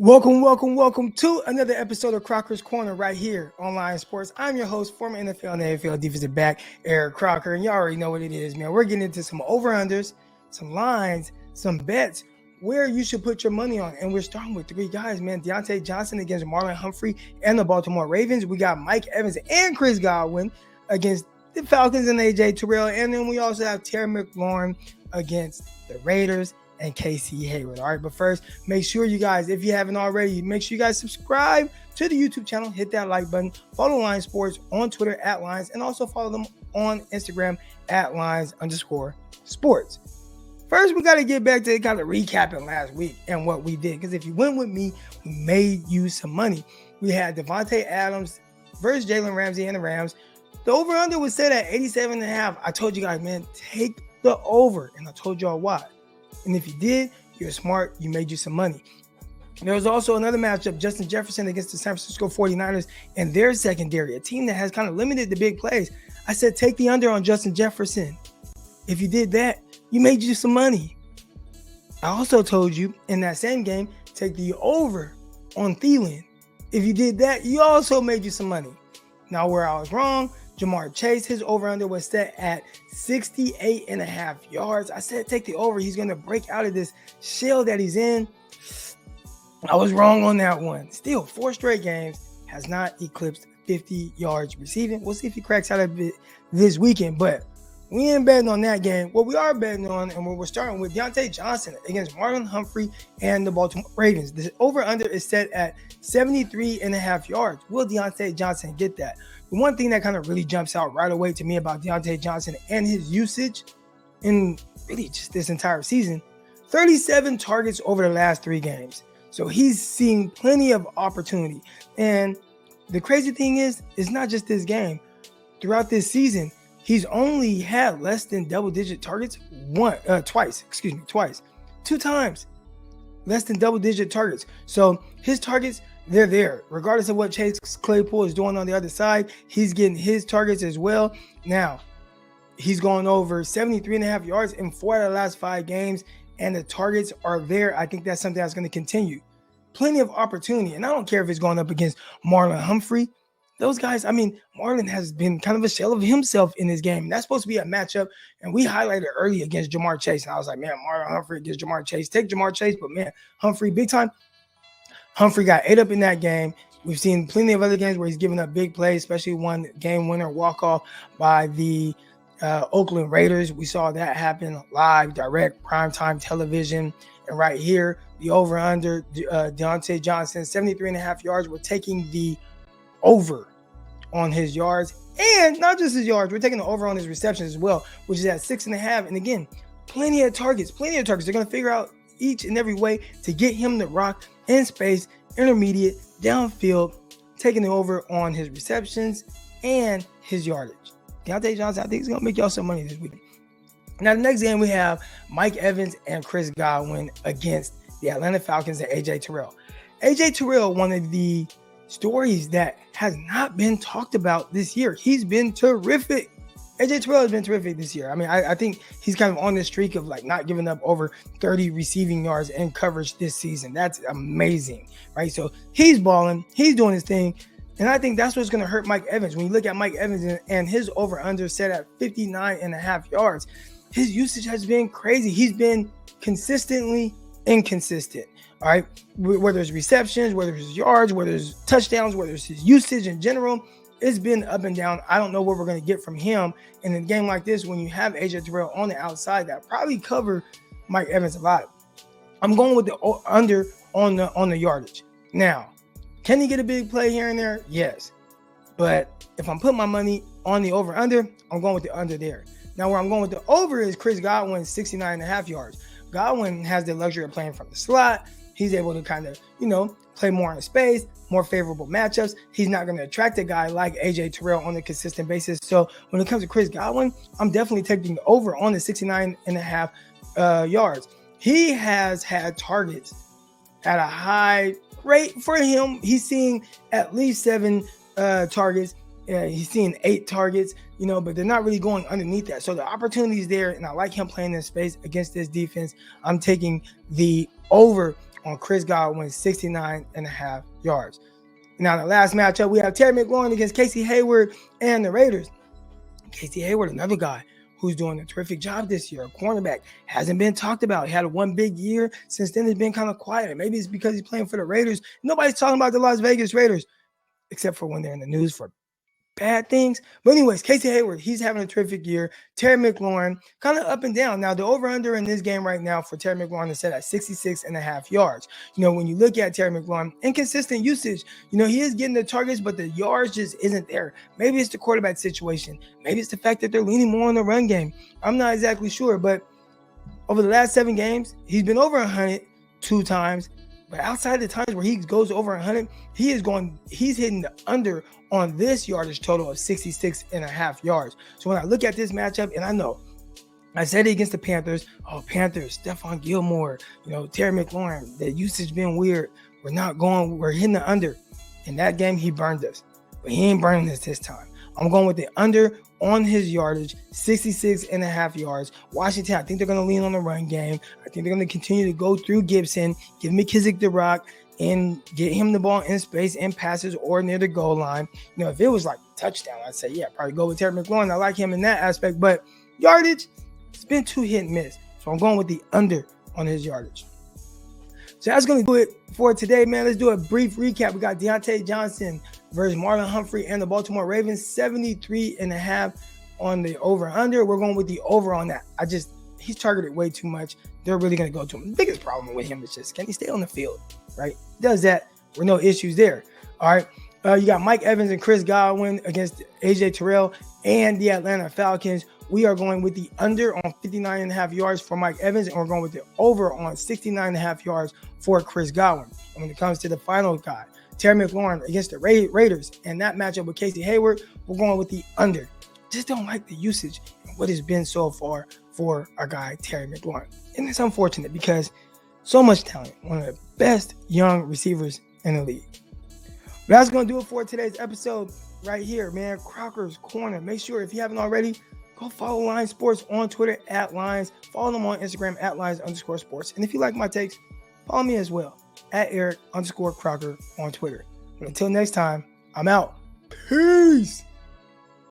Welcome to another episode of Crocker's Corner right here on Lion Sports. I'm your host, former NFL and AFL defensive back, Eric Crocker, and y'all already know what it is, man. We're getting into some over-unders, some lines, some bets, where you should put your money on. And we're starting with three guys, man. Diontae Johnson against MARLON Humphrey and the Baltimore Ravens. We got Mike Evans and Chris Godwin against the Falcons and AJ Terrell. And then we also have Terry McLaurin against the Raiders and HAYWARD. All right, but first, make sure you guys, if you haven't already, make sure you guys subscribe to the YouTube channel, hit that like button, follow Lion Sports on Twitter at Lions, and also follow them on Instagram at Lions_sports. First, we got to get back to kind of recapping last week and what we did, because if you went with me, we made you some money. We had Davante Adams versus Jalen Ramsey and the Rams. The over-under was set at 87.5. I told you guys, man, take the over, and I told y'all why. And if you did, you're smart. You made you some money. There was also another matchup, Justin Jefferson against the San Francisco 49ers and their secondary, a team that has kind of limited the big plays. I said, take the under on Justin Jefferson. If you did that, you made you some money. I also told you in that same game, take the over on Thielen. If you did that, you also made you some money. Now, where I was wrong, Jamar Chase, his over-under was set at 68.5 yards. I said take the over. He's going to break out of this shell that he's in. I was wrong on that one. Still, 4 straight games, has not eclipsed 50 yards receiving. We'll see if he cracks out of it this weekend, but we ain't betting on that game. What we are betting on, and we're starting with Diontae Johnson against MARLON Humphrey and the Baltimore Ravens. The over-under is set at 73.5 yards. Will Diontae Johnson get that? The one thing that kind of really jumps out right away to me about Diontae Johnson and his usage in really just this entire season, 37 targets over the last 3 games. So he's seeing plenty of opportunity. And the crazy thing is, it's not just this game. Throughout this season, he's only had less than double-digit targets twice. 2 times. Less than double-digit targets. So his targets, they're there. Regardless of what Chase Claypool is doing on the other side, he's getting his targets as well. Now, he's going over 73.5 yards in 4 out of the last 5 games, and the targets are there. I think that's something that's going to continue. Plenty of opportunity, and I don't care if it's going up against MARLON Humphrey. Those guys, I mean, MARLON has been kind of a shell of himself in this game. That's supposed to be a matchup, and we highlighted early against Jamar Chase, and I was like, man, MARLON Humphrey against Jamar Chase. Take Jamar Chase, but man, Humphrey, big time. Humphrey got ate up in that game. We've seen plenty of other games where he's given up big plays, especially one game winner walk-off by the Oakland Raiders. We saw that happen live, direct, primetime television. And right here, the over-under, Diontae Johnson, 73.5 yards. We're taking the over on his yards. And not just his yards, we're taking the over on his receptions as well, which is at 6.5. And again, plenty of targets. They're going to figure out each and every way to get him to rock in space, intermediate, downfield, taking the over on his receptions and his yardage. Diontae Johnson, I think he's going to make y'all some money this week. Now, the next game we have Mike Evans and Chris Godwin against the Atlanta Falcons and AJ Terrell. AJ Terrell, one of the stories that has not been talked about this year. He's been terrific. AJ Terrell has been terrific this year. I mean, I think he's kind of on this streak of like not giving up over 30 receiving yards in coverage this season. That's amazing, right? So he's balling. He's doing his thing. And I think that's what's going to hurt Mike Evans. When you look at Mike Evans and his over-under set at 59.5 yards, his usage has been crazy. He's been consistently inconsistent, all right? Whether it's receptions, whether it's yards, whether it's touchdowns, whether it's his usage in general, it's been up and down. I don't know what we're going to get from him in a game like this when you have AJ Terrell on the outside that probably cover Mike Evans a lot. I'm going with the under on the yardage. Now, can he get a big play here and there? Yes. But if I'm putting my money on the over-under, I'm going with the under there. Now, where I'm going with the over is Chris Godwin, 69.5 yards. Godwin has the luxury of playing from the slot. He's able to kind of, play more in space, more favorable matchups. He's not going to attract a guy like AJ Terrell on a consistent basis. So when it comes to Chris Godwin, I'm definitely taking the over on the 69.5 yards. He has had targets at a high rate for him. He's seeing at least 7 targets. He's seeing 8 targets, but they're not really going underneath that. So the opportunity is there, and I like him playing in space against this defense. I'm taking the over on Chris Godwin, 69.5 yards. Now, the last matchup, we have Terry McLaurin against Casey Hayward and the Raiders. Casey Hayward, another guy who's doing a terrific job this year. A cornerback, hasn't been talked about. He had one big year. Since then, it's been kind of quiet. Maybe it's because he's playing for the Raiders. Nobody's talking about the Las Vegas Raiders, except for when they're in the news for bad things. But anyways, Casey Hayward, he's having a terrific year. Terry McLaurin, kind of up and down. Now, the over-under in this game right now for Terry McLaurin is set at 66.5 yards. When you look at Terry McLaurin, inconsistent usage. He is getting the targets, but the yards just isn't there. Maybe it's the quarterback situation. Maybe it's the fact that they're leaning more on the run game. I'm not exactly sure, but over the last 7 games, he's been over 100 2 times. But outside the times where he goes over 100, he's hitting the under on this yardage total of 66.5 yards. So when I look at this matchup, and I know I said it against the Panthers. Oh, Panthers, Stephon Gilmore, Terry McLaurin, the usage been weird. We're hitting the under. In that game, he burned us. But he ain't burning us this time. I'm going with the under on his yardage, 66.5 yards. Washington, I think they're going to lean on the run game. I think they're going to continue to go through Gibson, give McKissick the rock, and get him the ball in space and passes or near the goal line. If it was like touchdown, I'd say, yeah, probably go with Terry McLaurin. I like him in that aspect. But yardage, it's been 2 hit and miss. So I'm going with the under on his yardage. So that's going to do it for today, man. Let's do a brief recap. We got Diontae Johnson versus Marlon Humphrey and the Baltimore Ravens, 73.5 on the over-under. We're going with the over on that. He's targeted way too much. They're really going to go to him. The biggest problem with him is just, can he stay on the field, right? Does that with no issues there. All right. You got Mike Evans and Chris Godwin against AJ Terrell and the Atlanta Falcons. We are going with the under on 59.5 yards for Mike Evans, and we're going with the over on 69.5 yards for Chris Godwin. And when it comes to the final guy, Terry McLaurin against the Raiders, and that matchup with Casey Hayward, we're going with the under. Just don't like the usage and what it's been so far for our guy, Terry McLaurin. And it's unfortunate because so much talent, one of the best young receivers in the league. But that's going to do it for today's episode right here, man. Crocker's Corner. Make sure, if you haven't already, go follow Lions Sports on Twitter at Lions. Follow them on Instagram at Lions_sports. And if you like my takes, follow me as well at Eric_Crocker on Twitter. But until next time, I'm out. Peace.